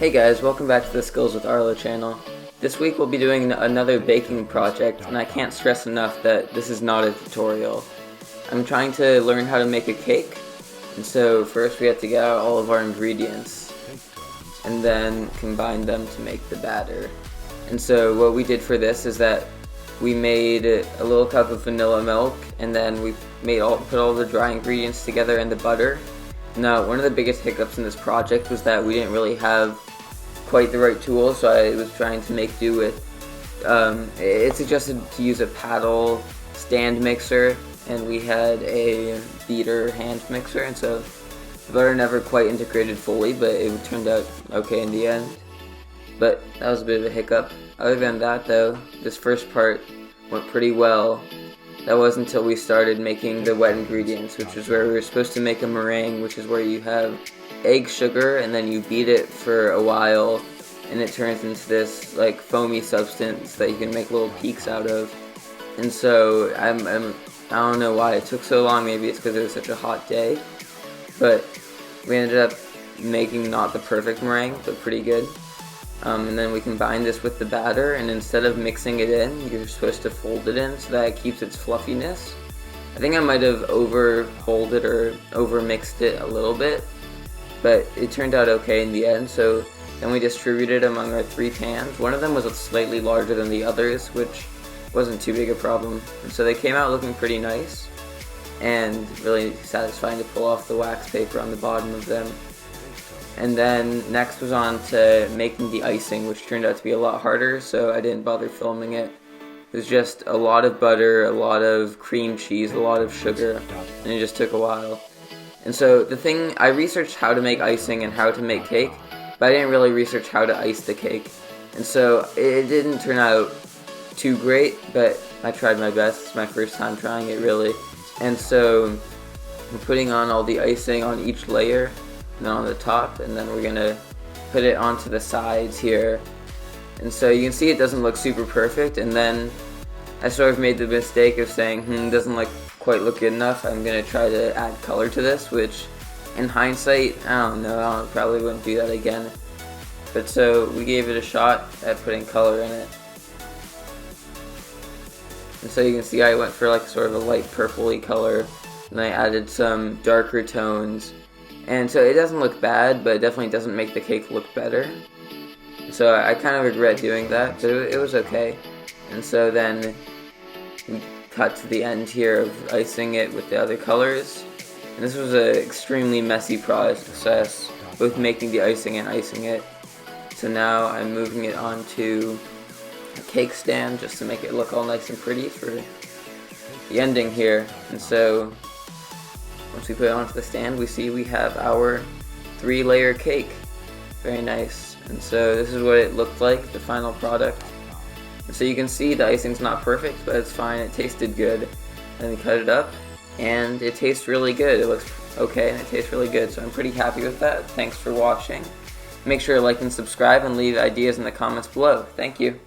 Hey guys, welcome back to the Skills with Arlo channel. This week we'll be doing another baking project, and I can't stress enough that this is not a tutorial. I'm trying to learn how to make a cake, and so first we have to get out all of our ingredients, and then combine them to make the batter. And so what we did for this is that we made a little cup of vanilla milk, and then we put all the dry ingredients together in the butter. Now, one of the biggest hiccups in this project was that we didn't really have quite the right tools, so I was trying to make do with, it suggested to use a paddle stand mixer, and we had a beater hand mixer, and so the butter never quite integrated fully, but it turned out okay in the end. But that was a bit of a hiccup. Other than that though, this first part went pretty well. That was until we started making the wet ingredients, which is where we were supposed to make a meringue, which is where you have egg, sugar, and then you beat it for a while, and it turns into this like foamy substance that you can make little peaks out of. And so I don't know why it took so long. Maybe it's because it was such a hot day, but we ended up making not the perfect meringue, but pretty good. And then we combined this with the batter, and instead of mixing it in, you're supposed to fold it in so that it keeps its fluffiness. I think I might have over-folded or over-mixed it a little bit, but it turned out okay in the end. So then we distributed among our 3 pans. One of them was slightly larger than the others, which wasn't too big a problem. And so they came out looking pretty nice and really satisfying to pull off the wax paper on the bottom of them. And then next was on to making the icing, which turned out to be a lot harder, so I didn't bother filming it. It was just a lot of butter, a lot of cream cheese, a lot of sugar, and it just took a while. And so I researched how to make icing and how to make cake, but I didn't really research how to ice the cake. And so it didn't turn out too great, but I tried my best. It's my first time trying it, really. And so I'm putting on all the icing on each layer, and then on the top, and then we're gonna put it onto the sides here. And so you can see it doesn't look super perfect, and then I sort of made the mistake of saying, doesn't quite look good enough. I'm gonna try to add color to this, which in hindsight, I don't know, I probably wouldn't do that again. But so we gave it a shot at putting color in it. And so you can see I went for like sort of a light purpley color, and I added some darker tones. And so it doesn't look bad, but it definitely doesn't make the cake look better. So I kind of regret doing that, but it was okay. And so then we cut to the end here of icing it with the other colors. And this was an extremely messy process, both making the icing and icing it. So now I'm moving it onto a cake stand just to make it look all nice and pretty for the ending here. And so once we put it onto the stand, we have our 3-layer cake. Very nice. And so this is what it looked like, the final product. And so you can see the icing's not perfect, but it's fine. It tasted good. And we cut it up, and it tastes really good. It looks okay, and it tastes really good. So I'm pretty happy with that. Thanks for watching. Make sure to like and subscribe, and leave ideas in the comments below. Thank you.